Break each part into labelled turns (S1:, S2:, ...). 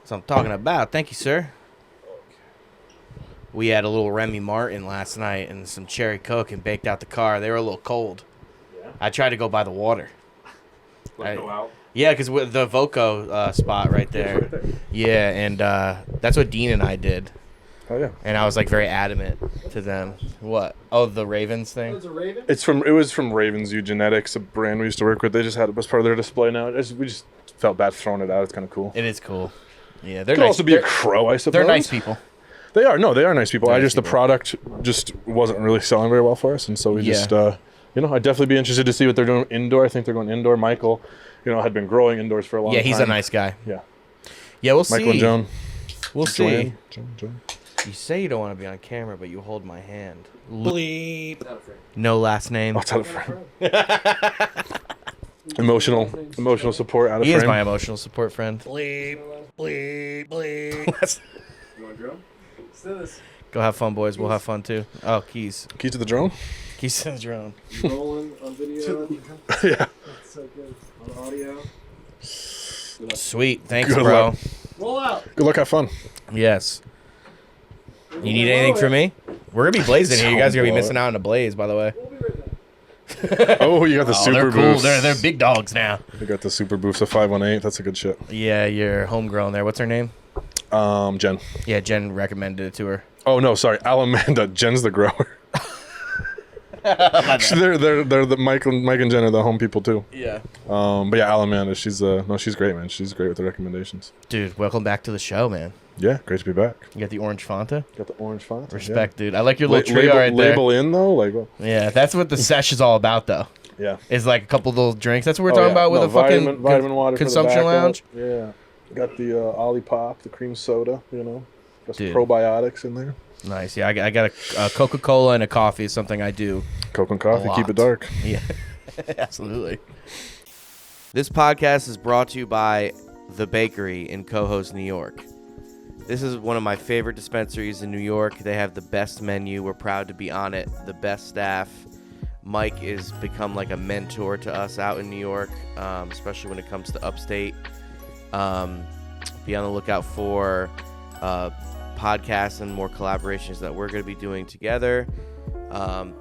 S1: That's what I'm talking about. Thank you, sir. We had a little Remy Martin last night and some cherry Coke and baked out the car. They were a little cold.
S2: Yeah.
S1: I tried to go by the water.
S2: Go out.
S1: Yeah, because with the Voco spot right there. Yeah, and that's what Dean and I did.
S3: Oh yeah.
S1: And I was like very adamant to them. What? Oh, the Ravens thing.
S2: It's a Raven.
S3: It was from Ravens Eugenetics, a brand we used to work with. They just had it as part of their display now. We just felt bad throwing it out. It's kind of cool.
S1: It is cool. Yeah, they're
S3: Could
S1: nice.
S3: also be a crow, I suppose.
S1: They're nice people.
S3: They are nice people.
S1: They're nice
S3: The
S1: people.
S3: product just wasn't really selling very well for us, and so we just I'd definitely be interested to see what they're doing indoor. I think they're going indoor. Michael, had been growing indoors for a long time.
S1: Yeah, he's a nice guy.
S3: Yeah.
S1: Yeah, we'll see.
S3: Michael and Joan.
S1: We'll see.
S3: Joan.
S1: You say you don't want to be on camera, but you hold my hand.
S2: Bleep.
S1: No last name.
S3: I'll tell a friend. Emotional support out of
S1: He
S3: frame.
S1: is my emotional support friend.
S2: Bleep. Bleep. Bleep. You want drum? Let's do this.
S1: Go have fun, boys. We'll have fun too. Oh, keys.
S3: Key to the drone?
S1: Keys to the drone.
S2: Rolling on video.
S3: Yeah.
S2: That's so good. On audio.
S1: Sweet. Thanks,
S3: Good
S1: bro.
S3: luck.
S2: Roll out.
S3: Good luck. Have fun.
S1: Yes. You need anything from me? We're going to be blazing here. You guys are going to be missing out on a blaze, by the way.
S2: We'll be right back.
S3: Oh, you got the super
S1: they're cool.
S3: boost.
S1: They're big dogs now.
S3: You got the super boost of 518. That's a good shit.
S1: Yeah, you're homegrown there. What's her name?
S3: Jen.
S1: Yeah, Jen recommended it to her.
S3: Oh no, sorry, Alamanda. Jen's the grower. they're the Mike and Jen are the home people too.
S1: Yeah.
S3: But yeah, Alamanda, she's great, man. She's great with the recommendations.
S1: Dude, welcome back to the show, man.
S3: Yeah, great to be back.
S1: You got the orange Fanta?
S3: Got the orange font.
S1: Respect, dude. I like your little trio right there.
S3: Label in though, like what?
S1: Yeah, that's what the sesh is all about, though.
S3: Yeah.
S1: It's like a couple little drinks. That's what we're talking about with a fucking
S3: vitamin water
S1: consumption
S3: for the backup.
S1: lounge.
S3: Yeah. Got the Olipop, the cream soda. Got some
S1: Dude.
S3: probiotics in there.
S1: Nice. Yeah, I got a Coca-Cola and a coffee is something I do.
S3: Coke and coffee,
S1: A
S3: keep
S1: lot.
S3: it dark.
S1: Yeah, absolutely. This podcast is brought to you by The Bakery in Cohoes, New York. This is one of my favorite dispensaries in New York. They have the best menu. We're proud to be on it. The best staff. Mike has become like a mentor to us out in New York, especially when it comes to upstate. Be on the lookout for podcasts and more collaborations that we're going to be doing together. The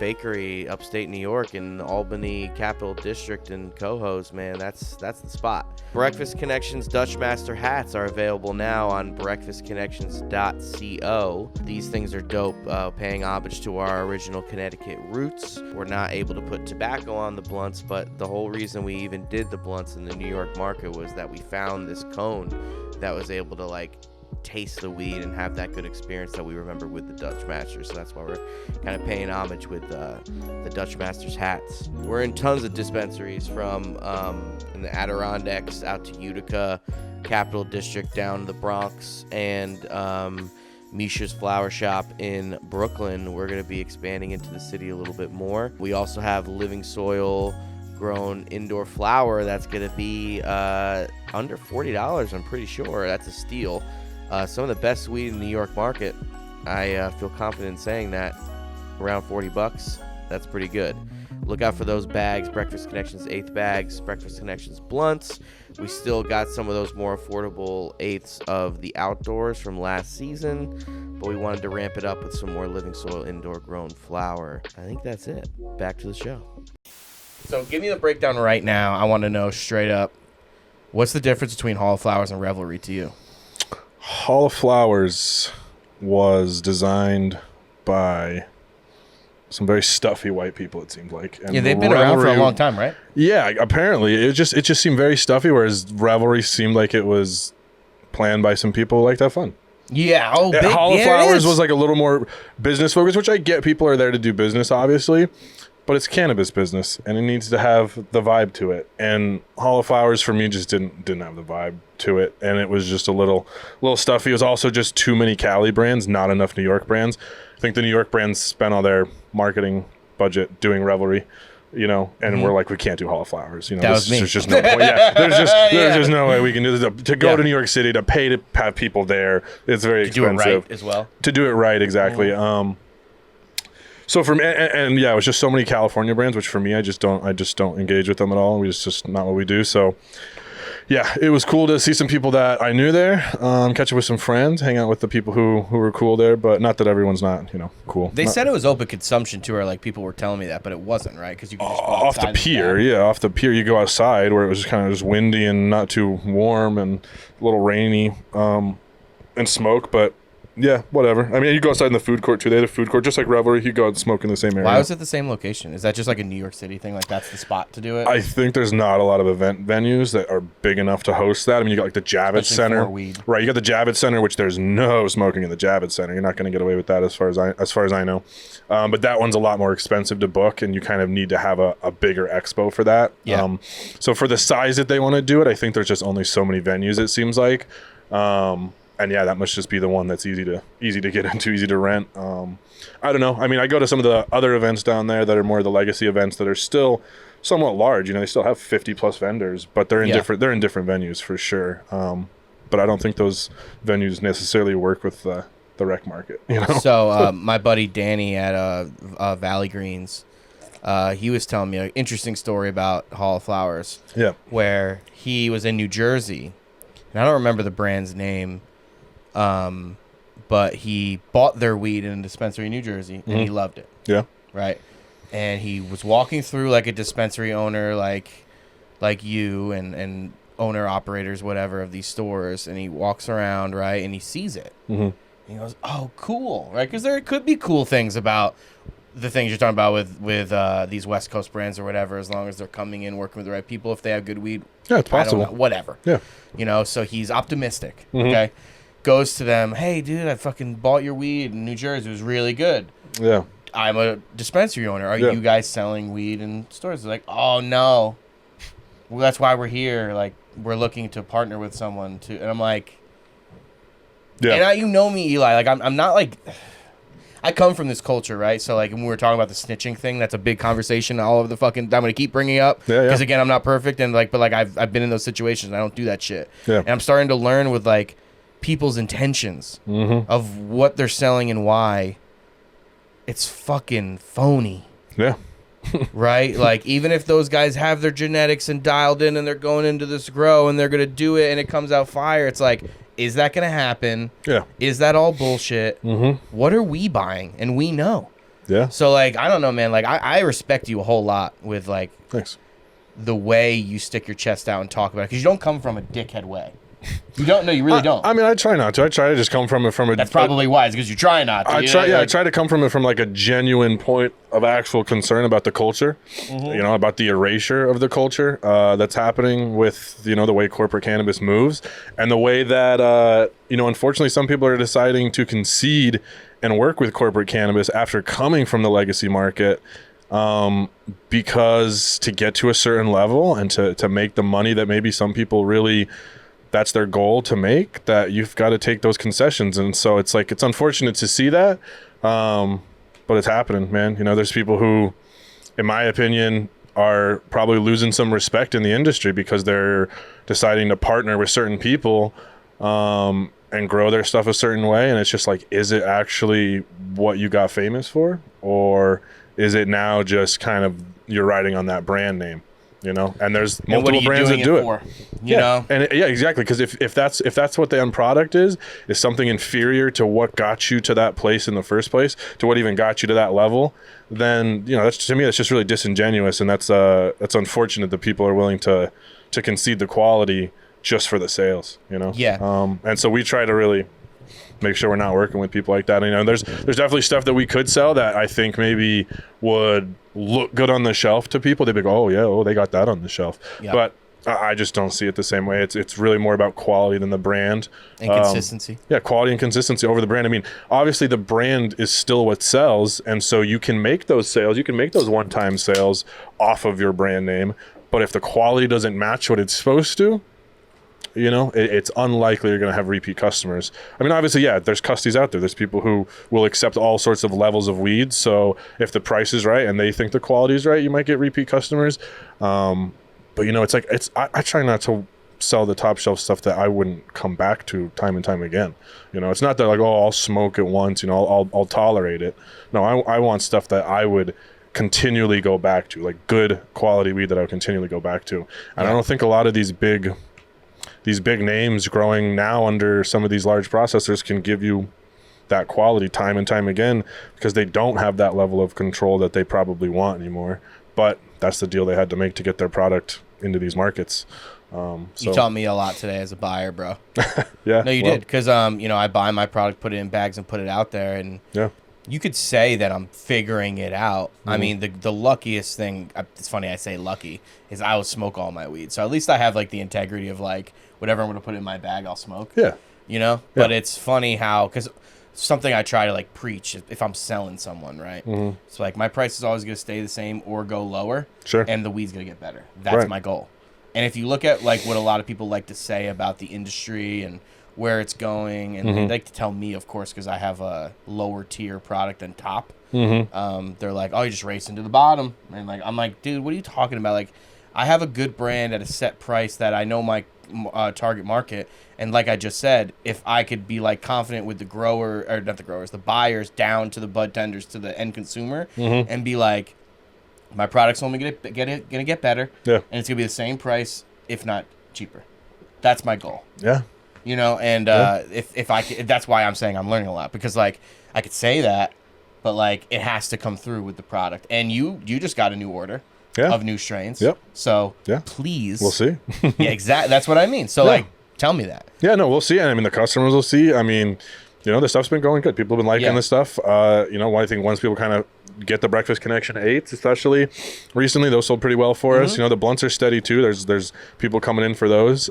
S1: Bakery, upstate New York, in the Albany Capital District in Cohoes, man, that's the spot. Breakfast Connections Dutch Master hats are available now on breakfastconnections.co. These things are dope, paying homage to our original Connecticut roots. We're not able to put tobacco on the blunts, but the whole reason we even did the blunts in the New York market was that we found this cone that was able to taste the weed and have that good experience that we remember with the Dutch Masters. So that's why we're kind of paying homage with the Dutch Masters hats. We're in tons of dispensaries from in the Adirondacks out to Utica, Capital District down to the Bronx, and Misha's Flower Shop in Brooklyn. We're going to be expanding into the city a little bit more. We also have Living Soil grown indoor flower that's going to be under $40, I'm pretty sure. That's a steal. Some of the best weed in the New York market. I feel confident in saying that. Around $40, that's pretty good. Look out for those bags, Breakfast Connections 8th bags, Breakfast Connections blunts. We still got some of those more affordable 8ths of the outdoors from last season, but we wanted to ramp it up with some more Living Soil indoor grown flower. I think that's it. Back to the show. So give me the breakdown right now. I want to know straight up, what's the difference between Hall of Flowers and Revelry to you?
S3: Hall of Flowers was designed by some very stuffy white people, it seemed like. And
S1: yeah, they've been around for a long time, right?
S3: Yeah, apparently. It just seemed very stuffy, whereas Revelry seemed like it was planned by some people who like to have fun.
S1: Yeah. Oh, big,
S3: Hall of
S1: yeah,
S3: Flowers was like a little more business focused, which I get. People are there to do business, obviously. But it's cannabis business, and it needs to have the vibe to it. And Hall of Flowers for me just didn't have the vibe to it, and it was just a little stuffy. It was also just too many Cali brands, not enough New York brands. I think the New York brands spent all their marketing budget doing Revelry, and we're like, we can't do Hall of Flowers.
S1: That was me.
S3: There's just no point. Yeah, there's just no way we can do this. To go to New York City, to pay to have people there, it's very expensive.
S1: To do it right as well.
S3: To do it right, exactly. So for me, and yeah, it was just so many California brands, which for me, I just don't engage with them at all. It's just not what we do. So yeah, it was cool to see some people that I knew there, catch up with some friends, hang out with the people who were cool there, but not that everyone's not, cool.
S2: They said it was open consumption too, or like people were telling me that, but it wasn't, right? Because you could just go
S3: off the pier, off the pier. You go outside where it was kind of just windy and not too warm and a little rainy, and smoke, but. Yeah, whatever. I mean, you go outside in the food court too. They had a food court, just like Revelry. You go out and smoke in the same area.
S2: Why was it the same location? Is that just like a New York City thing? Like that's the spot to do it?
S3: I think there's not a lot of event venues that are big enough to host that. I mean, you got like the Javits Center, right? You got the Javits Center, which there's no smoking in the Javits Center. You're not going to get away with that, as far as I know. But that one's a lot more expensive to book, and you kind of need to have a bigger expo for that.
S2: Yeah.
S3: So for the size that they want to do it, I think there's just only so many venues. It seems like. And yeah, that must just be the one that's easy to get into, easy to rent. I don't know. I mean, I go to some of the other events down there that are more the legacy events that are still somewhat large. They still have 50 plus vendors, but they're in different venues for sure. But I don't think those venues necessarily work with the rec market.
S2: So my buddy Danny at Valley Greens, he was telling me an interesting story about Hall of Flowers.
S3: Yeah.
S2: Where he was in New Jersey, and I don't remember the brand's name. But he bought their weed in a dispensary in New Jersey, and he loved it.
S3: Yeah.
S2: Right. And he was walking through like a dispensary owner, like you and owner operators, whatever, of these stores. And he walks around, right. And he sees it. Mm-hmm. And he goes, oh, cool. Right. Cause there could be cool things about the things you're talking about with these West Coast brands or whatever, as long as they're coming in, working with the right people. If they have good weed.
S3: Yeah, it's possible.
S2: Whatever.
S3: Yeah.
S2: So he's optimistic. Mm-hmm. Okay. Goes to them, hey, dude, I fucking bought your weed in New Jersey. It was really good.
S3: Yeah.
S2: I'm a dispensary owner. Are you guys selling weed in stores? They're like, oh, no. Well, that's why we're here. Like, we're looking to partner with someone to. And I'm like, yeah. And you know me, Eli. Like, I'm not like, I come from this culture, right? So, like, when we were talking about the snitching thing, that's a big conversation all over the fucking, I'm going to keep bringing up. Because, again, I'm not perfect. And, like, but, like, I've been in those situations. And I don't do that shit.
S3: Yeah.
S2: And I'm starting to learn with, like, people's intentions of what they're selling and why. It's fucking phony.
S3: Yeah.
S2: Right? Like, even if those guys have their genetics and dialed in and they're going into this grow and they're going to do it and it comes out fire, it's like, is that going to happen?
S3: Yeah.
S2: Is that all bullshit? What are we buying? And we know.
S3: Yeah.
S2: So, like, I don't know, man. Like, I respect you a whole lot with, like,
S3: thanks.
S2: The way you stick your chest out and talk about it. Because you don't come from a dickhead way. You don't? No, you really don't.
S3: I mean, I try not to. I try to just come from it from a...
S2: That's probably why. It's because you try not to.
S3: I try to come from it from like a genuine point of actual concern about the culture, about the erasure of the culture that's happening with, the way corporate cannabis moves and the way that, unfortunately some people are deciding to concede and work with corporate cannabis after coming from the legacy market because to get to a certain level and to make the money that maybe some people really... that's their goal to make, that you've got to take those concessions. And so it's like, it's unfortunate to see that, but it's happening, man. There's people who, in my opinion, are probably losing some respect in the industry because they're deciding to partner with certain people and grow their stuff a certain way. And it's just like, is it actually what you got famous for? Or is it now just kind of you're riding on that brand name? And there's multiple brands that do it.
S2: You know?
S3: And exactly. Because if that's what the end product is something inferior to what got you to that place in the first place, to what even got you to that level, then that's, to me, that's just really disingenuous, and that's unfortunate that people are willing to concede the quality just for the sales.
S2: Yeah.
S3: And so we try to really make sure we're not working with people like that. There's definitely stuff that we could sell that I think maybe would look good on the shelf to people. They'd be like, they got that on the shelf. Yep. But I just don't see it the same way. It's really more about quality than the brand.
S2: And consistency.
S3: Yeah, quality and consistency over the brand. I mean, obviously the brand is still what sells, and so you can make those sales, you can make those one-time sales off of your brand name, but if the quality doesn't match what it's supposed to, it's unlikely you're going to have repeat customers. I mean, obviously, yeah, there's custies out there. There's people who will accept all sorts of levels of weed. So if the price is right and they think the quality is right, you might get repeat customers. But it's like, I try not to sell the top shelf stuff that I wouldn't come back to time and time again. It's not that like, I'll smoke it once, I'll tolerate it. No, I want stuff that I would continually go back to, like good quality weed that I would continually go back to. And I don't think a lot of these big these big names growing now under some of these large processors can give you that quality time and time again, because they don't have that level of control that they probably want anymore. But that's the deal they had to make to get their product into these markets. So.
S2: You taught me a lot today as a buyer, bro.
S3: Yeah.
S2: No, you did. Because, I buy my product, put it in bags, and put it out there. And you could say that I'm figuring it out. Mm-hmm. I mean, the luckiest thing, it's funny I say lucky, is I will smoke all my weed. So at least I have, like, the integrity of, like, whatever I'm going to put in my bag, I'll smoke.
S3: Yeah.
S2: But it's funny how, because something I try to, like, preach if I'm selling someone, right? Mm-hmm. So, like, my price is always going to stay the same or go lower.
S3: Sure.
S2: And the weed's going to get better. That's my goal. And if you look at, like, what a lot of people like to say about the industry and where it's going, and they like to tell me, of course, because I have a lower tier product than top, they're like, oh, you just racing to the bottom. And, like, I'm like, dude, what are you talking about? Like, I have a good brand at a set price that I know my target market. And like I just said, if I could be, like, confident with the grower, or not the growers, the buyers down to the bud tenders to the end consumer, and be like, my product's only gonna get better, and it's gonna be the same price, if not cheaper. That's my goal.
S3: Yeah.
S2: And if I could, that's why I'm saying I'm learning a lot, because, like, I could say that, but, like, it has to come through with the product. And you just got a new order of new strains.
S3: Yep.
S2: So please,
S3: we'll see.
S2: Yeah, exactly. That's what I mean. So like, tell me that.
S3: Yeah, no, we'll see. And I mean, the customers will see. I mean, the stuff's been going good. People have been liking this stuff. I think once people kind of get the breakfast connection 8s, especially recently, those sold pretty well for us. The blunts are steady too. There's people coming in for those.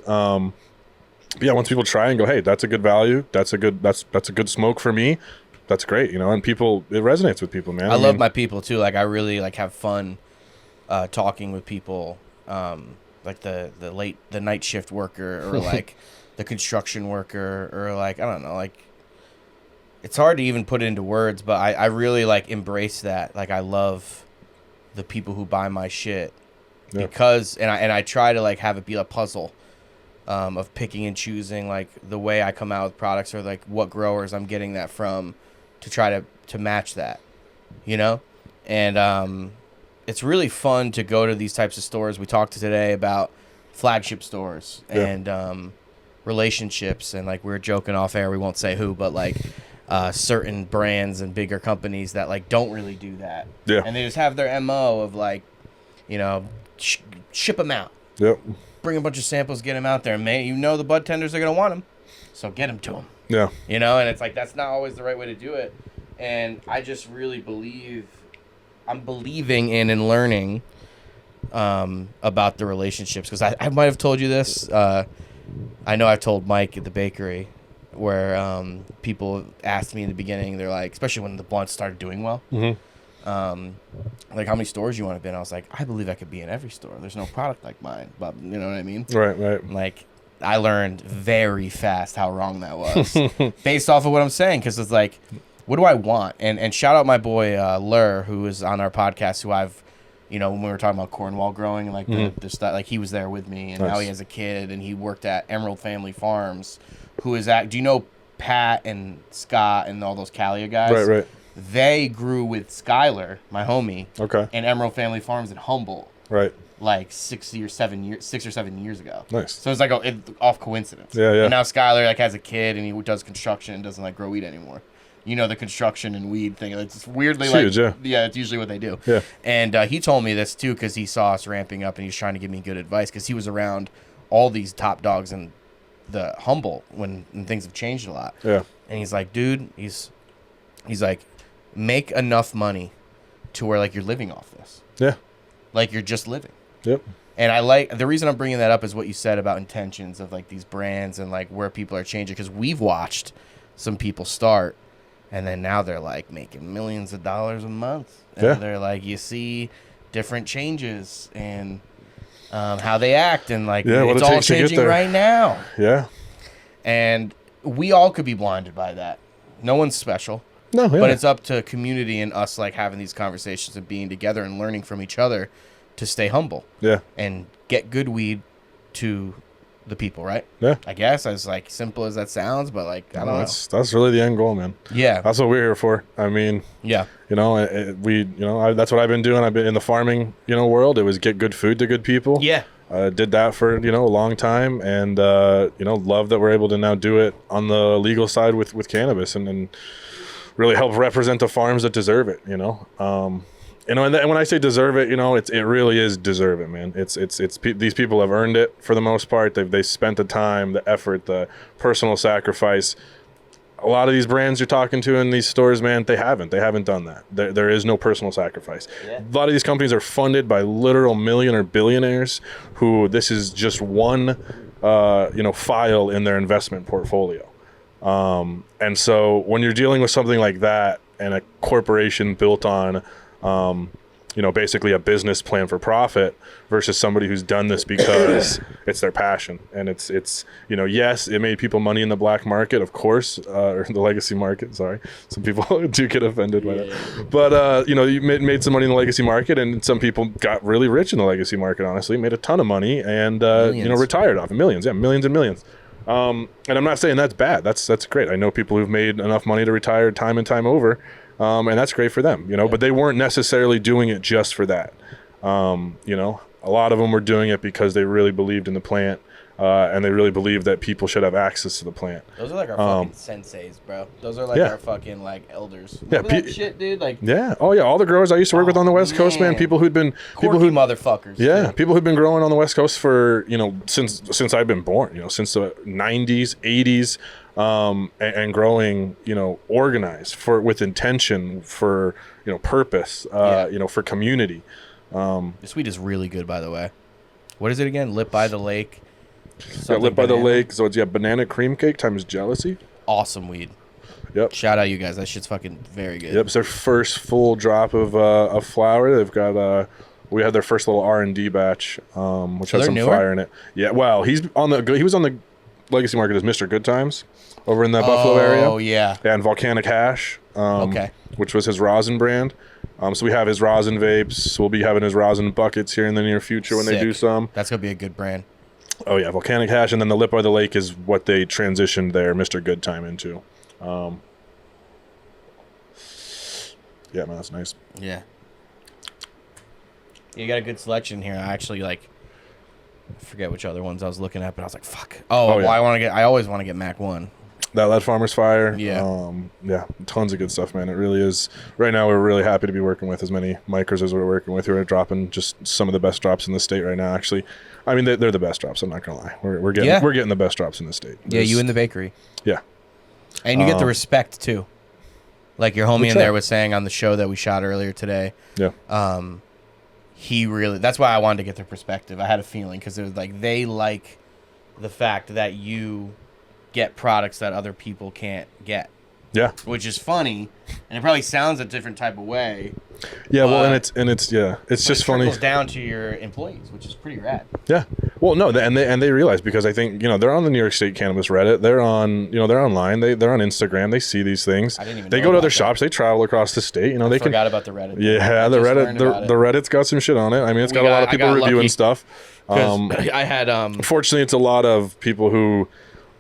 S3: Yeah, once people try and go, hey, that's a good value. That's a good smoke for me. That's great, and it resonates with people, man.
S2: I love my people too. Like, I really, like, have fun talking with people, like the night shift worker, or like the construction worker, or, like, I don't know, like, it's hard to even put it into words, but I really, like, embrace that. Like, I love the people who buy my shit because, and I try to, like, have it be a puzzle of picking and choosing, like, the way I come out with products, or, like, what growers I'm getting that from, to try to match that, and it's really fun to go to these types of stores. We talked today about flagship stores and relationships, and, like, we were joking off air, we won't say who, but, like, certain brands and bigger companies that, like, don't really do that, and they just have their MO of, like, ship them out, bring a bunch of samples, get them out there, man. The bud tenders are gonna want them, so get them to them. And it's like, that's not always the right way to do it. And I just really I'm believing in and learning about the relationships, because I might have told you this. I know I've told Mike at the bakery, where people asked me in the beginning, they're like, especially when the blunts started doing well, like, how many stores you want to be in? I was like, I believe I could be in every store. There's no product like mine, but you know what I mean?
S3: Right.
S2: Like, I learned very fast how wrong that was, based off of what I'm saying, because it's like, what do I want? And shout out my boy Lur, who was on our podcast, who I've, when we were talking about Cornwall growing, and, like, the stuff, like, he was there with me, and now he has a kid, and he worked at Emerald Family Farms, who is do you know Pat and Scott and all those Calia guys?
S3: Right.
S2: They grew with Skylar, my homie, and Emerald Family Farms in Humboldt.
S3: Right.
S2: Like 6 or 7 years ago.
S3: Nice.
S2: So it's like off coincidence.
S3: Yeah.
S2: And now Skylar, like, has a kid, and he does construction and doesn't, like, grow weed anymore. The construction and weed thing. It's weirdly, it's huge, it's usually what they do. Yeah. And he told me this too, because he saw us ramping up, and he was trying to give me good advice, because he was around all these top dogs in the Humboldt when things have changed a lot. Yeah. And he's like, dude, he's like, make enough money to where, like, you're living off this. Yeah. Like, you're just living. Yep. And the reason I'm bringing that up is what you said about intentions of, like, these brands and, like, where people are changing, because we've watched some people start, and then now they're, like, making millions of dollars a month. And they're like, you see different changes and how they act, and, like, it's all changing right now. Yeah. And we all could be blinded by that. No one's special. No, yeah. But it's up to community and us, like, having these conversations and being together and learning from each other to stay humble. Yeah. And get good weed to the people, right? Yeah. I guess, as, like, simple as that sounds, but, like, I don't know.
S3: That's really the end goal, man. Yeah. That's what we're here for. I mean, yeah. That's what I've been doing. I've been in the farming, world. It was get good food to good people. Yeah. Did that for a long time, and love that we're able to now do it on the legal side with cannabis, and really help represent the farms that deserve it. And when I say deserve it, it really is deserve it, man. It's these people have earned it for the most part. They spent the time, the effort, the personal sacrifice. A lot of these brands you're talking to in these stores, man, they haven't done that. There is no personal sacrifice. Yeah. A lot of these companies are funded by literal million or billionaires who this is just one file in their investment portfolio. And so when you're dealing with something like that and a corporation built on basically a business plan for profit versus somebody who's done this because it's their passion. And it's yes, it made people money in the black market, of course, or the legacy market. Sorry. Some people do get offended by that. But, you made some money in the legacy market, and some people got really rich in the legacy market, honestly, made a ton of money and, retired off millions. Yeah, millions and millions. And I'm not saying that's bad. That's great. I know people who've made enough money to retire time and time over. And that's great for them, but they weren't necessarily doing it just for that. A lot of them were doing it because they really believed in the plant, and they really believed that people should have access to the plant.
S2: Those are like our fucking senseis, bro. Those are like our fucking elders. Remember that shit, dude?
S3: All the growers I used to work with on the West Coast, man. People who'd been
S2: motherfuckers.
S3: Yeah, people who'd been growing on the West Coast for since I've been born. Since the 90s, 80s. And growing, organized with intention, for purpose, for community.
S2: This weed is really good, by the way. What is it again? Lit by the lake.
S3: Lit by the lake. So it's banana cream cake times jealousy.
S2: Awesome weed.
S3: Yep.
S2: Shout out you guys. That shit's fucking very good.
S3: Yep. It's their first full drop of flower. They've got we had their first little R&D batch, which has some fire in it. Yeah. Well, he was on the legacy market as Mr. Good Times over in the Buffalo area.
S2: Oh, yeah.
S3: And Volcanic Hash, which was his Rosin brand. So we have his Rosin vapes. We'll be having his Rosin buckets here in the near future when they do some.
S2: That's going to be a good brand.
S3: Oh, yeah. Volcanic Hash. And then the Lit by the Lake is what they transitioned their Mr. Good Time into. Yeah, man, that's nice.
S2: Yeah. You got a good selection here. I actually, I forget which other ones I was looking at, but I was like, fuck. I always want to get Mac 1.
S3: That Lead Farmer's Fire.
S2: Yeah.
S3: Tons of good stuff, man. It really is. Right now, we're really happy to be working with as many micros as we're working with who are dropping just some of the best drops in the state right now, actually. I mean, they're the best drops, I'm not going to lie. We're getting the best drops in the state.
S2: You in the bakery.
S3: Yeah.
S2: And you get the respect, too. Like your homie in there was saying on the show that we shot earlier today.
S3: Yeah.
S2: That's why I wanted to get their perspective. I had a feeling because it was they like the fact that you get products that other people can't get.
S3: Yeah.
S2: Which is funny, and it probably sounds a different type of way.
S3: Yeah, well, and it's just funny.
S2: It trickles down to your employees, which is pretty rad.
S3: Yeah. Well, no, and they realize, because I think they're on the New York State Cannabis Reddit. They're on they're online. They're on Instagram. They see these things.
S2: I didn't even
S3: they go to other shops. They travel across the state.
S2: I forgot about the Reddit.
S3: Yeah, the Reddit's got some shit on it. I mean, it's got a lot of people reviewing stuff.
S2: I had
S3: Unfortunately, it's a lot of people who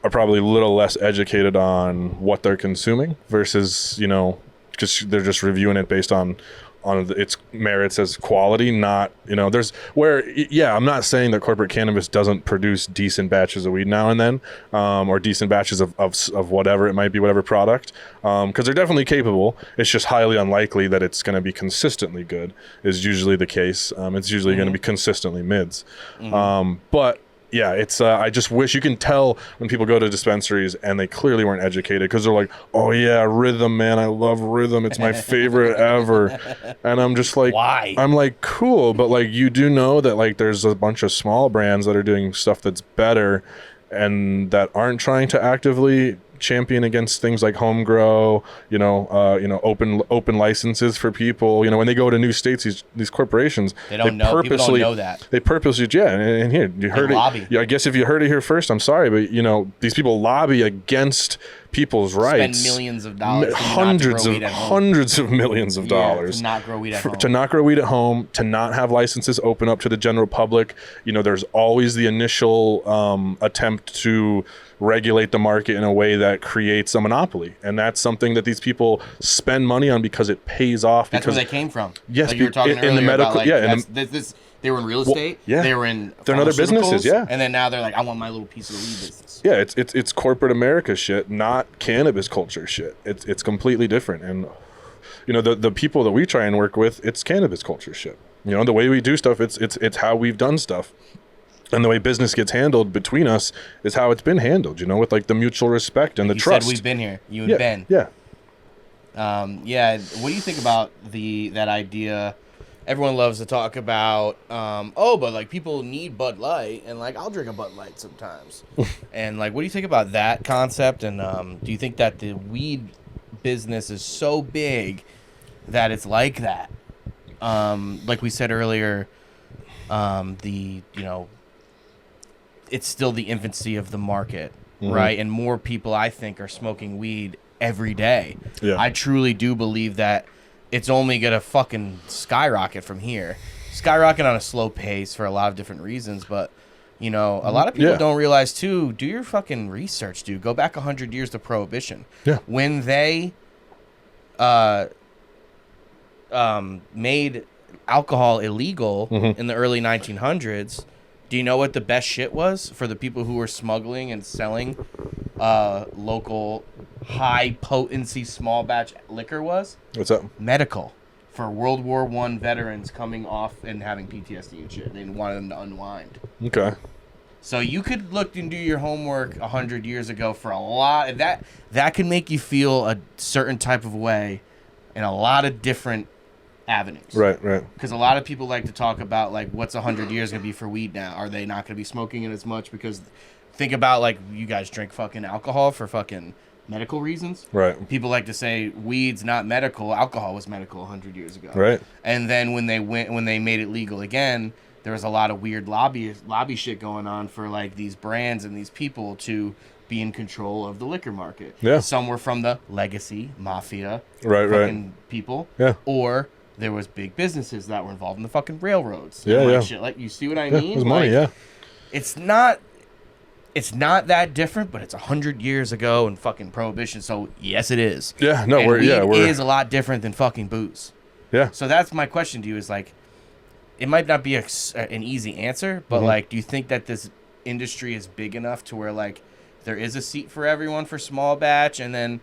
S3: are probably a little less educated on what they're consuming versus because they're just reviewing it based on its merits as quality, not there's I'm not saying that corporate cannabis doesn't produce decent batches of weed now and then, or decent batches of whatever it might be, whatever product, because they're definitely capable. It's just highly unlikely that it's going to be consistently good is usually the case. It's usually going to be consistently mids. But yeah, it's I just wish you can tell when people go to dispensaries and they clearly weren't educated, because they're like, oh yeah, Rhythm, man, I love Rhythm, it's my favorite ever. And I'm just like,
S2: why?
S3: I'm like, cool, but you do know that there's a bunch of small brands that are doing stuff that's better and that aren't trying to actively champion against things like home grow, open licenses for people. When they go to new states, these corporations,
S2: people don't know that.
S3: They purposely, and here you heard it.
S2: Lobby.
S3: Yeah, I guess if you heard it here first, I'm sorry, but these people lobby against people's rights.
S2: Spend millions of dollars,
S3: hundreds of millions of dollars
S2: to not grow weed at home.
S3: To not grow weed at home, to not have licenses open up to the general public. There's always the initial attempt to regulate the market in a way that creates a monopoly, and that's something that these people spend money on because it pays off.
S2: That's where they came from.
S3: Yes,
S2: you were talking earlier
S3: in the medical.
S2: about, They were in real estate.
S3: yeah.
S2: They were in.
S3: They're in other businesses, yeah.
S2: And then now they're like, I want my little piece of the weed business.
S3: Yeah, it's corporate America shit, not cannabis culture shit. It's completely different. And you know, the people that we try and work with, it's cannabis culture shit. You know, the way we do stuff, it's how we've done stuff. And the way business gets handled between us is how it's been handled, you know, with like the mutual respect and the trust.
S2: You said we've been here. You and Ben.
S3: Yeah.
S2: Yeah. What do you think about that idea? Everyone loves to talk about, but like people need Bud Light, and like I'll drink a Bud Light sometimes. And like, what do you think about that concept? And do you think that the weed business is so big that it's like that? Like we said earlier, it's still the infancy of the market, right? And more people, I think, are smoking weed every day.
S3: Yeah.
S2: I truly do believe that it's only gonna fucking skyrocket from here. Skyrocket on a slow pace for a lot of different reasons, but you know, a lot of people don't realize too. Do your fucking research, dude. Go back 100 years to Prohibition.
S3: Yeah.
S2: When they made alcohol illegal in the early 1900s, do you know what the best shit was for the people who were smuggling and selling local high potency small batch liquor was?
S3: What's up?
S2: Medical. For World War I veterans coming off and having PTSD and shit. They wanted them to unwind.
S3: Okay.
S2: So you could look and do your homework 100 years ago for a lot. That can make you feel a certain type of way in a lot of different avenues.
S3: Right.
S2: Because a lot of people like to talk about, like, what's 100 years going to be for weed now? Are they not going to be smoking it as much? Because think about, like, you guys drink fucking alcohol for fucking medical reasons.
S3: Right.
S2: People like to say weed's not medical. Alcohol was medical 100 years ago.
S3: Right.
S2: And then when they made it legal again, there was a lot of weird lobby shit going on for, like, these brands and these people to be in control of the liquor market.
S3: Yeah.
S2: Some were from the legacy mafia
S3: Right.
S2: people.
S3: Yeah.
S2: Or there was big businesses that were involved in the fucking railroads.
S3: Yeah.
S2: Shit. Like, you see what I mean?
S3: It was money,
S2: like, It's not that different, but it's 100 years ago in fucking Prohibition. So yes, it is.
S3: Yeah. No,
S2: and
S3: weed
S2: is a lot different than fucking booze.
S3: Yeah.
S2: So that's my question to you: is like, it might not be an easy answer, but like, do you think that this industry is big enough to where like there is a seat for everyone for small batch, and then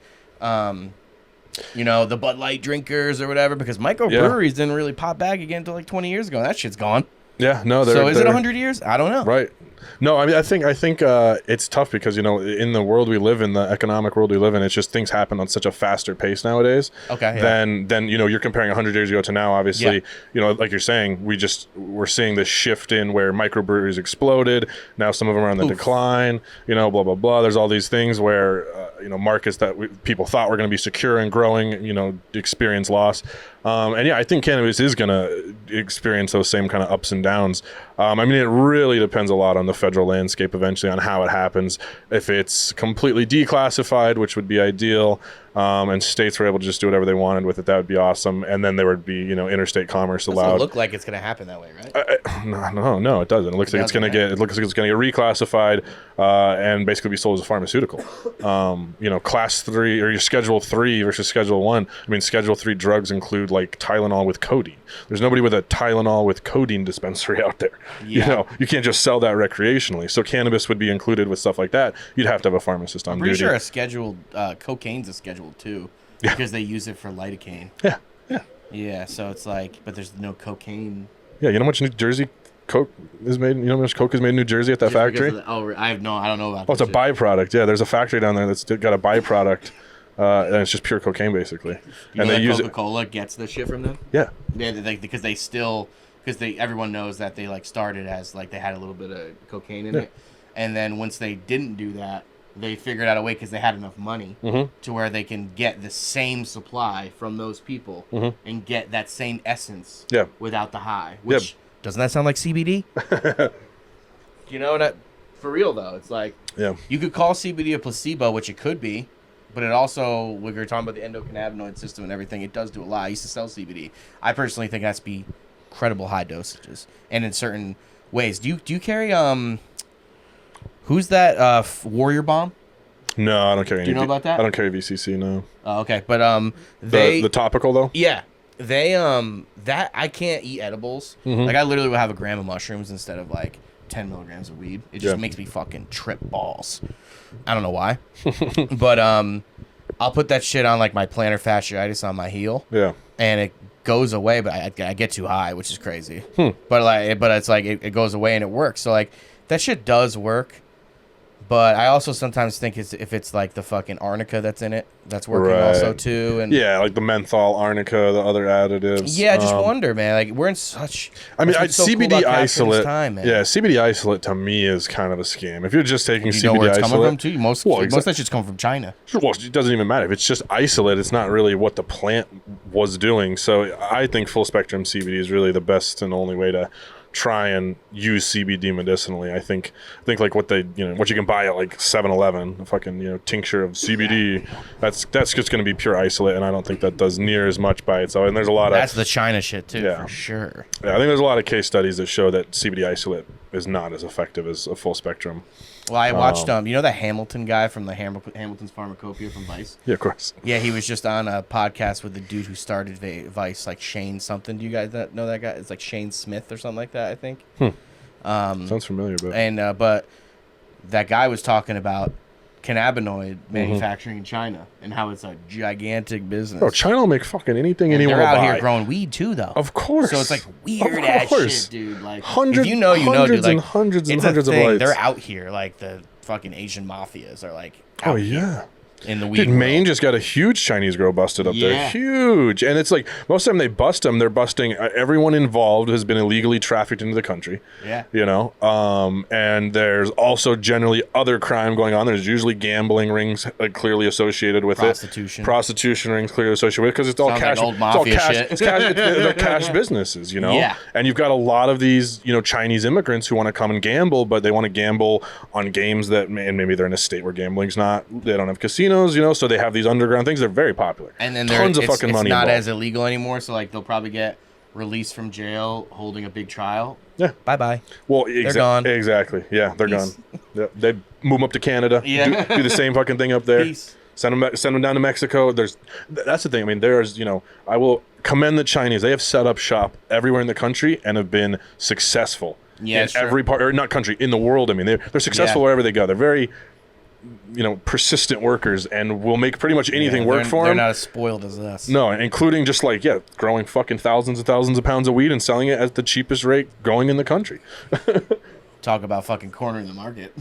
S2: you know, the Bud Light drinkers or whatever, because microbreweries didn't really pop back again until like 20 years ago. That shit's gone.
S3: Yeah, no.
S2: So is it 100 years? I don't know.
S3: Right. No, I mean, I think it's tough because, you know, in the world we live in, the economic world we live in, it's just things happen on such a faster pace nowadays.
S2: Okay. Yeah.
S3: Then you know, you're comparing 100 years ago to now. Obviously, you know, like you're saying, we're seeing this shift in where microbreweries exploded. Now some of them are on the decline. You know, blah blah blah. There's all these things where you know, markets that people thought were going to be secure and growing, you know, experience loss. And yeah, I think cannabis is going to experience those same kind of ups and downs. I mean, it really depends a lot on the federal landscape eventually, on how it happens. If it's completely declassified, which would be ideal, and states were able to just do whatever they wanted with it, that would be awesome. And then there would be, you know, interstate commerce allowed.
S2: Doesn't look like it's going to happen that way, right?
S3: No, it doesn't. It looks like it's going to get reclassified and basically be sold as a pharmaceutical. You know, class 3 or your Schedule 3 versus Schedule 1. I mean, Schedule 3 drugs include like Tylenol with codeine. There's nobody with a Tylenol with codeine dispensary out there.
S2: Yeah.
S3: You know, you can't just sell that recreationally. So cannabis would be included with stuff like that. You'd have to have a pharmacist on duty.
S2: I'm pretty sure a scheduled cocaine's a scheduled too, because they use it for lidocaine.
S3: Yeah.
S2: Yeah, so it's like, but there's no cocaine.
S3: Yeah, you know how much New Jersey coke is made? You know how much coke is made in New Jersey at that factory?
S2: I don't know about.
S3: Oh, it's a byproduct. Yeah, there's a factory down there that's got a byproduct, and it's just pure cocaine basically.
S2: And they use Coca-Cola gets the shit from them.
S3: Yeah.
S2: Because everyone knows that they like started as like they had a little bit of cocaine in it, and then once they didn't do that, they figured out a way because they had enough money to where they can get the same supply from those people and get that same essence without the high. Which doesn't that sound like CBD? You know what? For real though, it's like you could call CBD a placebo, which it could be, but it also, when you're talking about the endocannabinoid system and everything, it does do a lot. I used to sell CBD. I personally think it has to be incredible high dosages and in certain ways. Do you carry who's that Warrior Bomb?
S3: No, I don't carry any.
S2: Do you know about that?
S3: I don't carry VCC, no.
S2: Oh, okay, but the
S3: topical though?
S2: Yeah. They that I can't eat edibles. Like I literally will have a gram of mushrooms instead of like 10 milligrams of weed. It just makes me fucking trip balls. I don't know why, but I'll put that shit on like my plantar fasciitis on my heel.
S3: Yeah.
S2: And it goes away, but I get too high, which is crazy. But it's like it goes away and it works. So like that shit does work. But I also sometimes think if it's like the fucking arnica that's in it, that's working also too. And
S3: yeah, like the menthol, arnica, the other additives.
S2: Yeah, I just wonder, man. Like we're in such.
S3: I mean, CBD isolate.
S2: Time, man.
S3: Yeah, CBD isolate to me is kind of a scam. If you're just taking CBD
S2: know where it's
S3: isolate,
S2: coming from too. Most of that shit's coming from China.
S3: Well, it doesn't even matter if it's just isolate. It's not really what the plant was doing. So I think full spectrum CBD is really the best and only way to try and use CBD medicinally. I think like what you can buy at like 7-Eleven, a fucking tincture of CBD. That's just going to be pure isolate, and I don't think that does near as much by itself. And there's a lot
S2: that's the China shit too, for sure. Yeah,
S3: I think there's a lot of case studies that show that CBD isolate is not as effective as a full spectrum.
S2: Well, I watched the Hamilton guy from the Hamilton's Pharmacopoeia from Vice.
S3: Yeah, of course.
S2: Yeah, he was just on a podcast with the dude who started Vice, like Shane something. Do you guys know that guy? It's like Shane Smith or something like that, I think.
S3: Sounds familiar, but
S2: but that guy was talking about cannabinoid manufacturing in China and how it's a gigantic business.
S3: Bro, China will make fucking anything anyone will buy.
S2: They're out here growing weed too, though.
S3: Of course.
S2: So it's like weird ass shit, dude. Like
S3: hundreds,
S2: if you know,
S3: dude. Like
S2: hundreds
S3: and hundreds of lights.
S2: They're out here, like the fucking Asian mafias are like.
S3: Oh yeah.
S2: In the weed
S3: Dude, Maine
S2: world.
S3: just got a huge Chinese grow busted up there. Huge. And it's like, most of the time they bust them, they're busting, everyone involved has been illegally trafficked into the country.
S2: Yeah.
S3: And there's also generally other crime going on. There's usually gambling rings clearly associated with
S2: Prostitution.
S3: it. Prostitution rings clearly associated with it because it's all cash.
S2: Like old mafia
S3: shit. They're cash businesses,
S2: Yeah.
S3: And you've got a lot of these, Chinese immigrants who want to come and gamble, but they want to gamble on games that, and maybe they're in a state where gambling's not, they don't have casinos. So they have these underground things. They're very popular.
S2: And then
S3: tons of fucking money.
S2: It's not
S3: involved.
S2: as illegal anymore. So like they'll probably get released from jail, holding a big trial.
S3: Yeah.
S2: Bye.
S3: Well,
S2: they're gone.
S3: Exactly. Yeah, they're gone. Yeah, they move them up to Canada.
S2: Yeah.
S3: Do the same fucking thing up there.
S2: Peace.
S3: Send them down to Mexico. That's the thing. I mean, I will commend the Chinese. They have set up shop everywhere in the country and have been successful.
S2: Yeah,
S3: in every part, or not country, in the world. I mean, they're successful wherever they go. They're very persistent workers and will make pretty much anything work for them.
S2: They're not as spoiled as us.
S3: No, including just growing fucking thousands and thousands of pounds of weed and selling it at the cheapest rate going in the country.
S2: Talk about fucking cornering the market.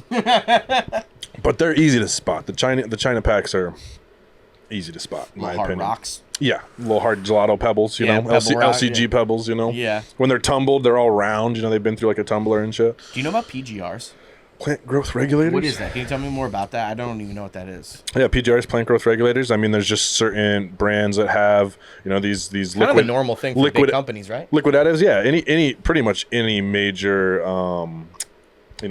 S3: But they're easy to spot. The China packs are easy to spot, in my opinion.
S2: Rocks.
S3: Yeah, little hard gelato pebbles, LCG pebbles,
S2: Yeah.
S3: When they're tumbled, they're all round. They've been through like a tumbler and shit.
S2: Do you know about PGRs?
S3: Plant growth regulators.
S2: What is that? Can you tell me more about that? I don't even know what that is.
S3: Yeah, PGRs, plant growth regulators. I mean, there's just certain brands that have, these liquid.
S2: Kind of a normal thing for big companies, right?
S3: Liquid additives, yeah. Any pretty much any major,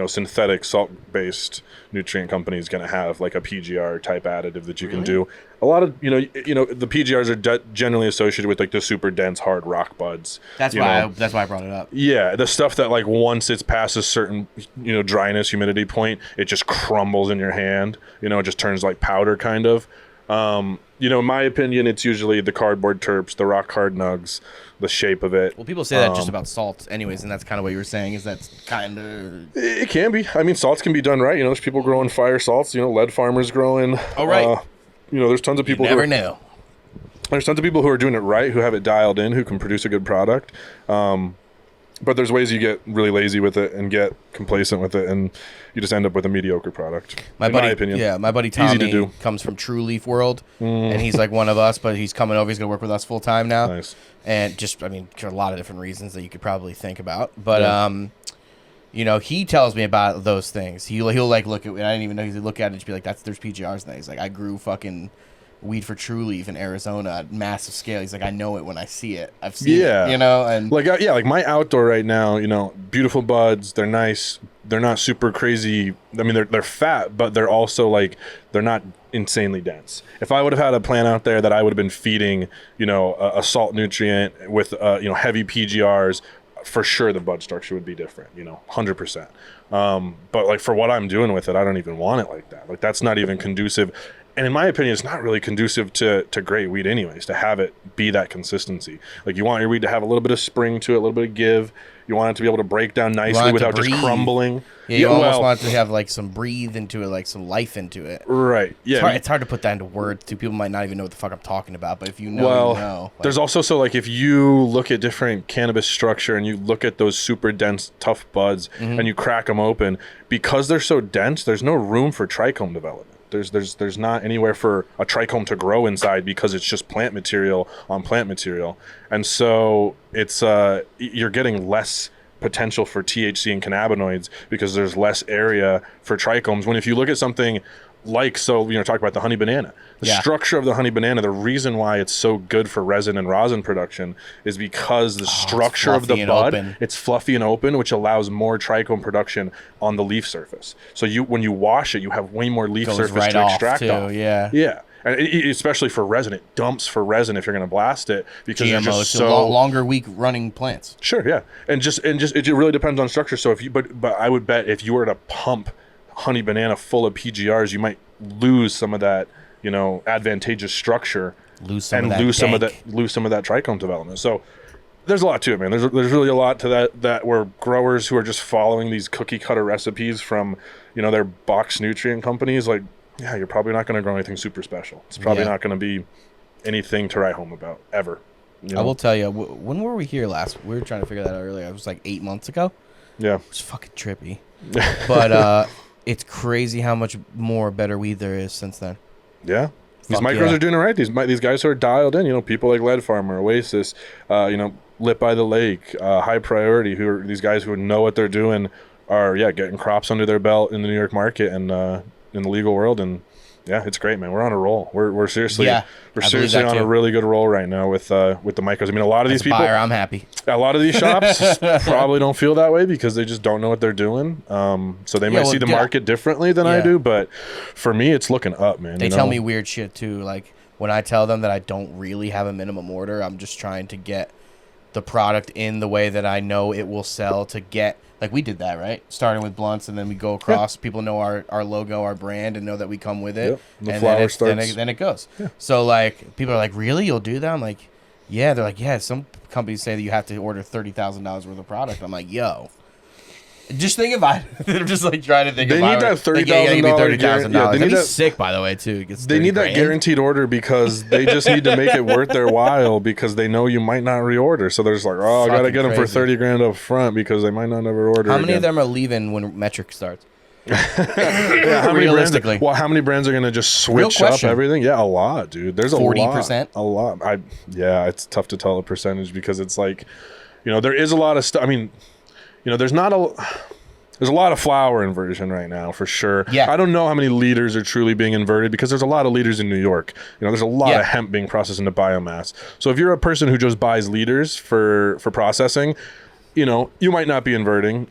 S3: synthetic salt-based nutrient company is going to have like a PGR type additive that you can do. A lot of the PGRs are generally associated with like the super dense hard rock buds.
S2: That's why I brought it up.
S3: Yeah, the stuff that like once it's past a certain dryness, humidity point, it just crumbles in your hand. It just turns like powder kind of. In my opinion, it's usually the cardboard terps, the rock hard nugs, the shape of it.
S2: Well, people say that just about salts anyways, and that's kind of what you were saying, is that's kind of...
S3: It can be. I mean, salts can be done right. There's people growing fire salts, lead farmers growing.
S2: Oh, right.
S3: There's tons of people
S2: never know.
S3: There's tons of people who are doing it right, who have it dialed in, who can produce a good product. But there's ways you get really lazy with it and get complacent with it, and you just end up with a mediocre product. My opinion.
S2: Yeah, my buddy Tommy comes from True Leaf World, and he's like one of us, but he's coming over. He's going to work with us full time now.
S3: Nice.
S2: And just, for a lot of different reasons that you could probably think about. But, he tells me about those things. He'll like look at it. I didn't even know he'd look at it and be like, there's PGRs in there. He's like, I grew fucking weed for True Leaf in Arizona at massive scale. He's like, I know it when I see it. I've seen it, and
S3: like my outdoor right now, beautiful buds, they're nice, they're not super crazy. I mean, they're fat, but they're also they're not insanely dense. If I would have had a plant out there that I would have been feeding, a salt nutrient with heavy PGRs, for sure the bud structure would be different, 100%. But for what I'm doing with it, I don't even want it like that. That's not even conducive. And in my opinion, it's not really conducive to great weed anyways, to have it be that consistency. Like, you want your weed to have a little bit of spring to it, a little bit of give. You want it to be able to break down nicely without just crumbling.
S2: Yeah, you almost want it to have like some breathe into it, like some life into it.
S3: Right. Yeah.
S2: It's hard to put that into words too. People might not even know what the fuck I'm talking about, but if you know, you know. Like,
S3: there's also, so like if you look at different cannabis structure and you look at those super dense, tough buds and you crack them open, because they're so dense, there's no room for trichome development. There's not anywhere for a trichome to grow inside because it's just plant material on plant material. And so it's you're getting less potential for THC and cannabinoids because there's less area for trichomes. When if you look at something like, so, you know, talk about the honey banana. The structure of the honey banana, the reason why it's so good for resin and rosin production is because the structure of the bud, it's fluffy and open, which allows more trichome production on the leaf surface. So when you wash it, you have way more leaf surface to extract off. Yeah. And especially for resin, it dumps for resin if you're going to blast it because
S2: GMO,
S3: you're just
S2: it's
S3: so
S2: longer week running plants.
S3: Sure, yeah, and it really depends on structure. So if you, but I would bet if you were to pump honey banana full of PGRs, you might lose some of that, you know, advantageous structure, lose some of that trichome development. So there's a lot to it, man. There's really a lot to that where growers who are just following these cookie cutter recipes from, you know, their box nutrient companies, like, yeah, you're probably not going to grow anything super special. It's probably not going to be anything to write home about ever. You know?
S2: I will tell you, when were we here last? We were trying to figure that out earlier. It was like 8 months ago.
S3: Yeah.
S2: It was fucking trippy. But it's crazy how much more better weed there is since then.
S3: Yeah. These micros are doing it right. These guys who are dialed in, you know, people like Lead Farmer, Oasis, you know, Lit by the Lake, High Priority, who are these guys who know what they're doing, are getting crops under their belt in the New York market and in the legal world. And yeah, it's great, man. We're on a roll. We're seriously on a really good roll right now with the micros. I mean, a lot of these people,
S2: buyer, I'm happy.
S3: A lot of these shops probably don't feel that way because they just don't know what they're doing. So they might see the market differently than I do. But for me, it's looking up, man.
S2: They tell me weird shit too. Like when I tell them that I don't really have a minimum order, I'm just trying to get the product in the way that I know it will sell to get. Like we did that, right? Starting with blunts, and then we go across. Yeah. People know our logo, our brand, and know that we come with it.
S3: The flower starts.
S2: Then it goes. Yeah. So, like, people are like, really? You'll do that? I'm like, yeah. They're like, yeah. Some companies say that you have to order $30,000 worth of product. I'm like, yo. Just think about it. They're just like trying to think
S3: they need that $30,000.
S2: That'd be sick, by the way, too.
S3: They need that guaranteed order because they just need to make it worth their while because they know you might not reorder. So they're just like, oh, I got to get them for $30,000 up front because they might not ever order.
S2: How many of them are leaving when Metric starts?
S3: Realistically. How many brands are going to just switch up everything? Yeah, a lot, dude. There's
S2: 40%?
S3: A lot. It's tough to tell a percentage because it's like, you know, there is a lot of stuff. I mean, you know, there's a lot of flower inversion right now for sure.
S2: Yeah.
S3: I don't know how many liters are truly being inverted because there's a lot of liters in New York. You know, there's a lot of hemp being processed into biomass. So if you're a person who just buys liters for processing, you know, you might not be inverting.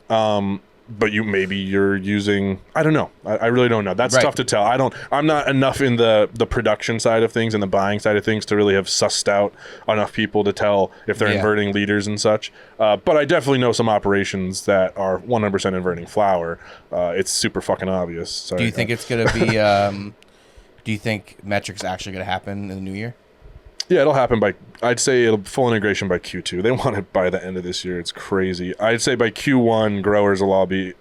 S3: But you're using, I don't know. I really don't know. That's tough to tell. I'm not enough in the production side of things and the buying side of things to really have sussed out enough people to tell if they're inverting liters and such. But I definitely know some operations that are 100% inverting flour. It's super fucking obvious. Sorry.
S2: Do you think it's going to be, do you think Metric's actually going to happen in the new year?
S3: Yeah, it'll happen I'd say full integration by Q2. They want it by the end of this year. It's crazy. I'd say by Q1, growers will all be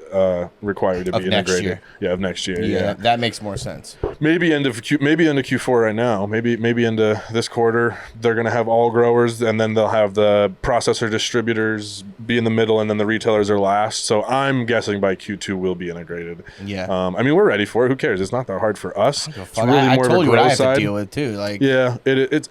S3: required to be integrated.
S2: Year.
S3: Yeah, of next year.
S2: Yeah, that makes more sense.
S3: Maybe into Q4 right now. Maybe into this quarter, they're going to have all growers, and then they'll have the processor distributors be in the middle, and then the retailers are last. So I'm guessing by Q2 we'll be integrated.
S2: Yeah.
S3: I mean, we're ready for it. Who cares? It's not that hard for us.
S2: It's really more of a grow side. I have to deal with too. Like,
S3: yeah, it's.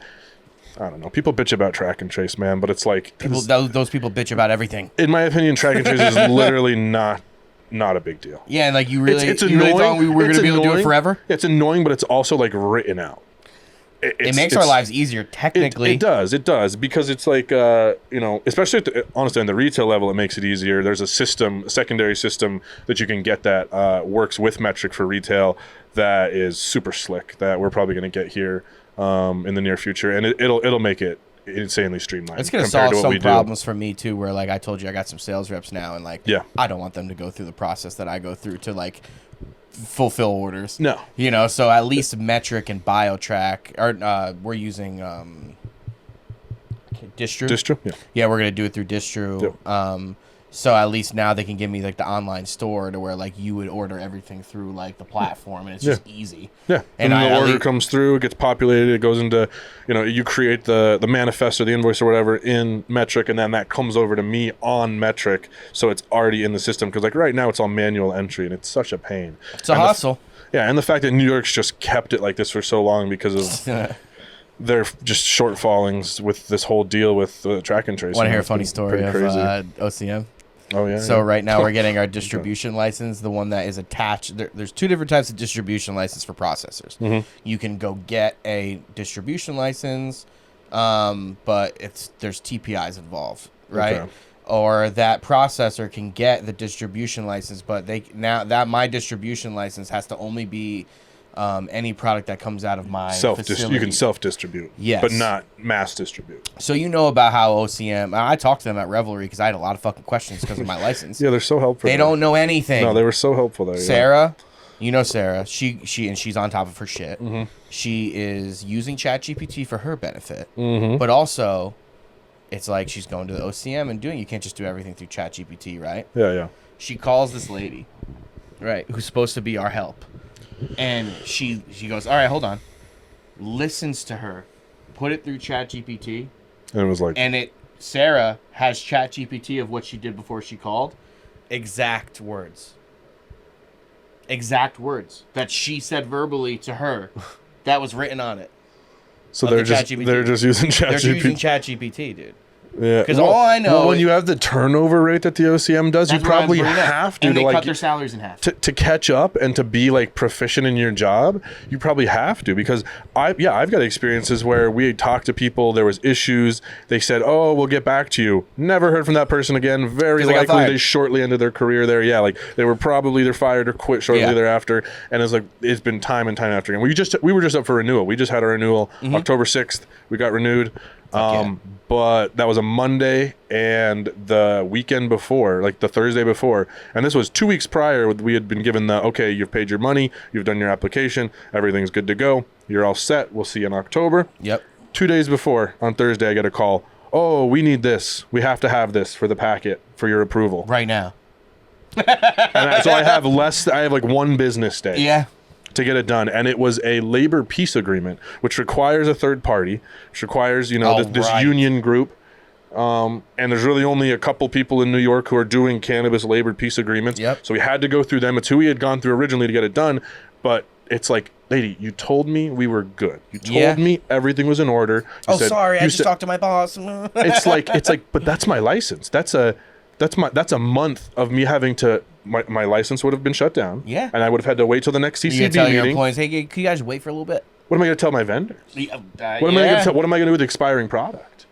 S3: I don't know. People bitch about track and trace, man, but it's like
S2: those people bitch about everything.
S3: In my opinion, track and trace is literally not a big deal.
S2: Yeah, and like you really thought we were going to be able to do it forever?
S3: It's annoying, but it's also like written out.
S2: It makes our lives easier technically.
S3: It does because it's like you know, especially honestly on the retail level, it makes it easier. There's a secondary system that you can get that works with Metric for retail that is super slick that we're probably going to get here in the near future, and it'll make it insanely streamlined.
S2: It's going to solve some problems for me too, where like I told you, I got some sales reps now, and like I don't want them to go through the process that I go through to like fulfill orders.
S3: No.
S2: You know, so at least Metric and BioTrack are we're using Distro. Yeah, we're gonna do it through Distro.
S3: Yep.
S2: So at least now they can give me like the online store to where like you would order everything through like the platform and it's just easy.
S3: Yeah. And the order comes through, it gets populated, it goes into, you know, you create the manifest or the invoice or whatever in Metric, and then that comes over to me on Metric, so it's already in the system. Because like right now it's all manual entry and it's such a pain.
S2: It's a hustle.
S3: And the fact that New York's just kept it like this for so long because of their just shortfallings with this whole deal with track and trace.
S2: Want to hear a funny story of OCM?
S3: Oh, yeah.
S2: So right now we're getting our distribution license, the one that is attached. There's two different types of distribution license for processors.
S3: Mm-hmm.
S2: You can go get a distribution license, but there's TPIs involved, right?
S3: Okay.
S2: Or that processor can get the distribution license, but my distribution license has to only be any product that comes out of my facility.
S3: You can self-distribute,
S2: yes,
S3: but not mass distribute.
S2: So you know about how OCM. I talked to them at Revelry because I had a lot of fucking questions because of my license.
S3: Yeah, they're so helpful.
S2: They don't know anything.
S3: No, they were so helpful there.
S2: Sarah, you know Sarah. She's on top of her shit.
S3: Mm-hmm.
S2: She is using ChatGPT for her benefit,
S3: mm-hmm.
S2: but also, it's like she's going to the OCM and doing. You can't just do everything through ChatGPT, right?
S3: Yeah.
S2: She calls this lady, right, who's supposed to be our help. And she goes, all right, hold on. Listens to her, put it through ChatGPT,
S3: and it was like,
S2: Sarah has ChatGPT of what she did before she called, exact words that she said verbally to her, that was written on it.
S3: So they're just using ChatGPT.
S2: They're using ChatGPT, dude.
S3: Yeah,
S2: because all I know
S3: when you have the turnover rate that the OCM does, you probably have to.
S2: And they
S3: like,
S2: cut their salaries in half
S3: to catch up and to be like proficient in your job. You probably have to, because I've got experiences where we talked to people, there was issues. They said, "Oh, we'll get back to you." Never heard from that person again. Very likely they shortly ended their career there. Yeah, like they were probably either fired or quit shortly thereafter. And it's like it's been time and time after again. We were just up for renewal. We just had our renewal October 6th. We got renewed. But that was a Monday, and the weekend before, like the Thursday before, and this was 2 weeks prior, we had been given okay, you've paid your money, you've done your application, everything's good to go, you're all set, we'll see you in October.
S2: Yep.
S3: 2 days before, on Thursday, I get a call, oh, we need this, we have to have this for the packet for your approval.
S2: Right now.
S3: So I have like 1 business day.
S2: Yeah.
S3: To get it done, and it was a labor peace agreement, which requires a third party, which requires this union group, and there's really only a couple people in New York who are doing cannabis labor peace agreements.
S2: Yep.
S3: So we had to go through them. It's who we had gone through originally to get it done, but it's like, lady, you told me we were good. You told me everything was in order.
S2: Sorry, I just talked to my boss.
S3: it's like, but that's my license. That's a month of me having to. My license would have been shut down.
S2: Yeah.
S3: And I would have had to wait till the next CCB meeting.
S2: Tell your employees, hey, can you guys wait for a little bit?
S3: What am I going to tell my vendors? What am I going to do with the expiring product?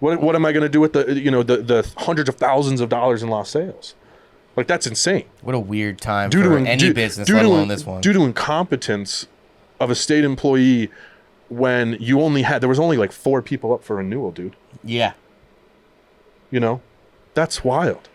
S3: What am I going to do with the hundreds of thousands of dollars in lost sales? Like, that's insane.
S2: What a weird time for any business, let alone this one.
S3: Due to incompetence of a state employee, when there was only like 4 people up for renewal, dude.
S2: Yeah.
S3: That's wild.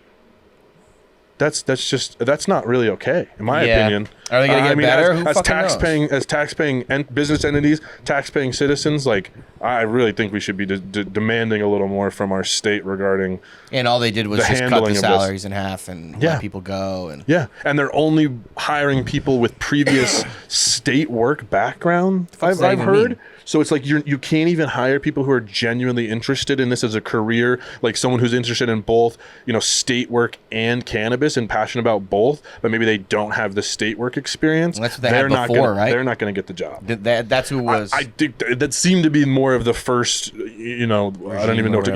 S3: That's not really okay, in my opinion.
S2: Are they gonna get better?
S3: As tax-paying business entities, tax-paying citizens, like, I really think we should be demanding a little more from our state regarding.
S2: And all they did was just cut the salaries in half and let people go.
S3: And they're only hiring people with previous state work background. I've heard. So it's like you can't even hire people who are genuinely interested in this as a career, like someone who's interested in both, state work and cannabis and passionate about both, but maybe they don't have the state work experience.
S2: That's what they had before, right?
S3: They're not going to get the job.
S2: That's who it was.
S3: I think that seemed to be more of the first, I don't even know what I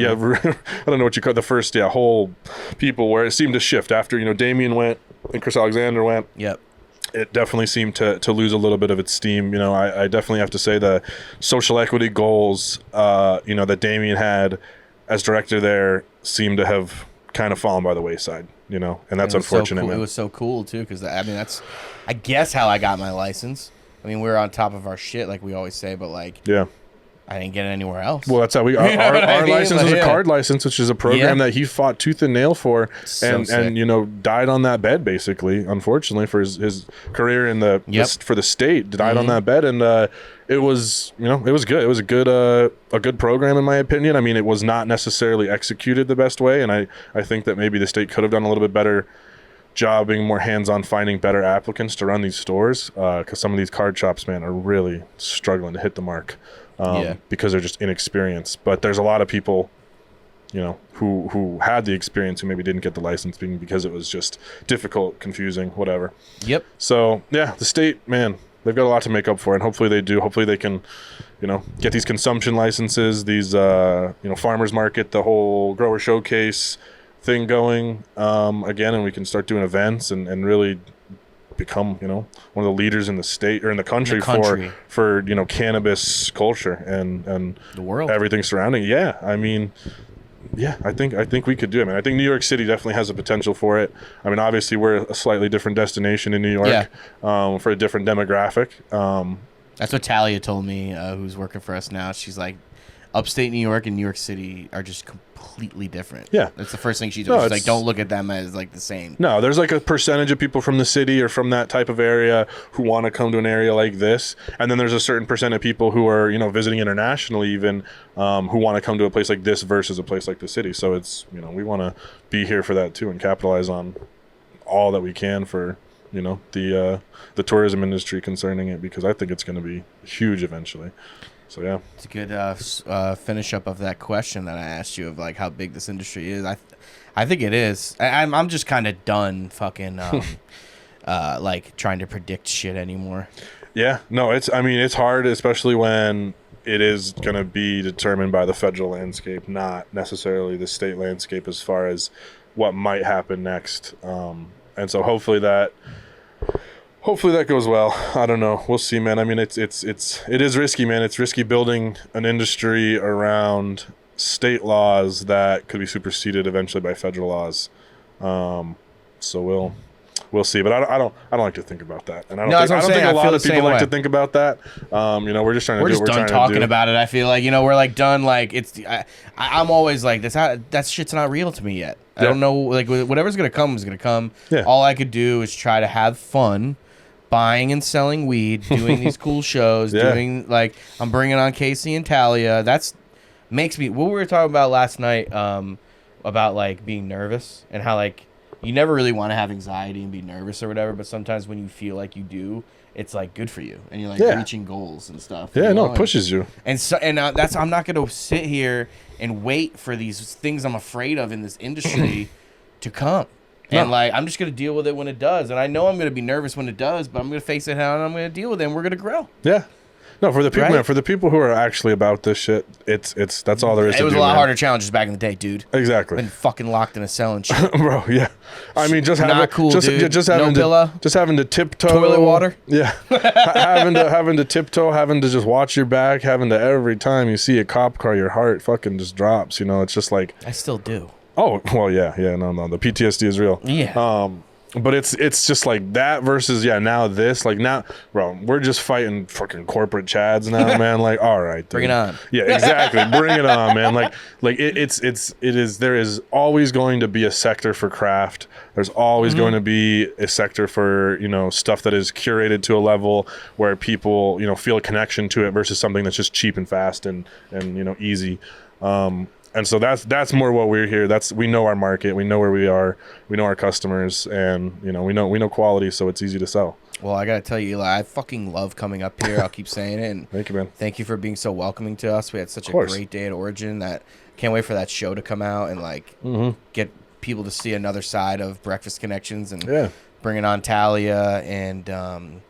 S3: don't know what you call the first, whole people where it seemed to shift after, Damien went and Chris Alexander went.
S2: Yep.
S3: It definitely seemed to lose a little bit of its steam. I definitely have to say the social equity goals, that Damien had as director there seemed to have kind of fallen by the wayside, and that's unfortunate.
S2: So cool. It was so cool too, because that's, I guess, how I got my license. I mean, we're on top of our shit, like we always say, but like, I didn't get it anywhere else.
S3: Well, that's how we our license was a card license, which is a program that he fought tooth and nail for, and you know, died on that bed basically. Unfortunately for his career in the for the state, died on that bed, and it was, you know, it was good. It was a good program in my opinion. I mean, it was not necessarily executed the best way, and I think that maybe the state could have done a little bit better job being more hands-on, finding better applicants to run these stores, because some of these card shops, man, are really struggling to hit the mark. Because they're just inexperienced. But there's a lot of people, you know, who had the experience who maybe didn't get the license because it was just difficult, confusing, whatever. Yep. So yeah, the state, man, they've got a lot to make up for, and hopefully they do. Hopefully they can, you know, get these consumption licenses, these you know, farmers market, the whole grower showcase thing going again, and we can start doing events and really become, you know, one of the leaders in the state or in the country, for you know, cannabis culture and
S2: the world,
S3: everything surrounding. Yeah, I mean, yeah, I think we could do it, man. I think New York City definitely has the potential for it. I mean, obviously we're a slightly different destination in New York, for a different demographic.
S2: That's what Talia told me, who's working for us now. She's like, upstate New York and New York City are just completely different. Yeah. That's the first thing she told me. She's like, don't look at them as like the same.
S3: No, there's like a percentage of people from the city or from that type of area who want to come to an area like this. And then there's a certain percent of people who are, you know, visiting internationally even, who want to come to a place like this versus a place like the city. So it's, you know, we want to be here for that too and capitalize on all that we can for, you know, the tourism industry concerning it, because I think it's going to be huge eventually. So yeah,
S2: it's a good finish up of that question that I asked you of like how big this industry is. I think it is. I'm just kind of done fucking like trying to predict shit anymore.
S3: Yeah, no, I mean it's hard, especially when it is gonna be determined by the federal landscape, not necessarily the state landscape as far as what might happen next. And so hopefully that goes well. I don't know. We'll see, man. I mean, it is risky, man. It's risky building an industry around state laws that could be superseded eventually by federal laws. So we'll see. But I don't like to think about that. And I don't think a lot of people like to think about that. You know, we're just trying to do what we're trying to do.
S2: We're just done talking about it. I feel like, you know, we're like done. Like I'm always like that shit's not real to me yet. I don't know. Like whatever's gonna come is gonna come. Yeah. All I could do is try to have fun. Buying and selling weed, doing these cool shows, doing like I'm bringing on Casey and Talia. That's makes me. What we were talking about last night, about like being nervous and how like you never really want to have anxiety and be nervous or whatever, but sometimes when you feel like you do, it's like good for you and you're like reaching goals and stuff.
S3: Yeah, no, it pushes you.
S2: And so that's I'm not gonna sit here and wait for these things I'm afraid of in this industry to come. And like I'm just gonna deal with it when it does, and I know I'm gonna be nervous when it does, but I'm gonna face it head on and I'm gonna deal with it, and we're gonna grow.
S3: Yeah, no, for the people, man, for the people who are actually about this shit, it's that's all there is.
S2: It was a lot harder challenges back in the day, dude.
S3: Exactly.
S2: Been fucking locked in a cell and shit,
S3: bro. Yeah, I mean, just having having to tiptoe,
S2: toilet water.
S3: Yeah, having to tiptoe, having to just watch your back, having to every time you see a cop car, your heart fucking just drops. You know, it's just like
S2: I still do.
S3: Oh, well, yeah, no, the PTSD is real.
S2: Yeah.
S3: But it's just like that versus, now this, like now, bro, we're just fighting fucking corporate chads now, man. Like, all right. Dude.
S2: Bring it on.
S3: Yeah, exactly. Bring it on, man. Like there is always going to be a sector for craft. There's always going to be a sector for, you know, stuff that is curated to a level where people, you know, feel a connection to it versus something that's just cheap and fast and you know, easy. And so that's more what we're here. We know our market, we know where we are, we know our customers, and you know we know quality, so it's easy to sell.
S2: Well, I gotta tell you, Eli, I fucking love coming up here. I'll keep saying it. And
S3: thank you, man.
S2: Thank you for being so welcoming to us. We had such a great day at Origin. That can't wait for that show to come out and like get people to see another side of Breakfast Connections and bringing on Talia and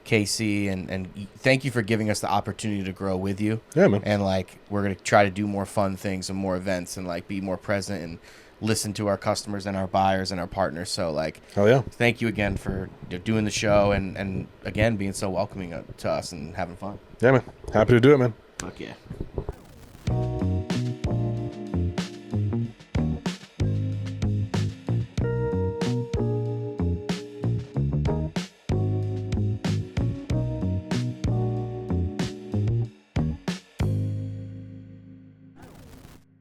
S2: Casey, and thank you for giving us the opportunity to grow with you.
S3: Yeah, man.
S2: And like we're gonna try to do more fun things and more events and like be more present and listen to our customers and our buyers and our partners. So like,
S3: hell yeah,
S2: thank you again for doing the show and again being so welcoming to us and having fun.
S3: Yeah, man. Happy to do it, man.
S2: Fuck yeah.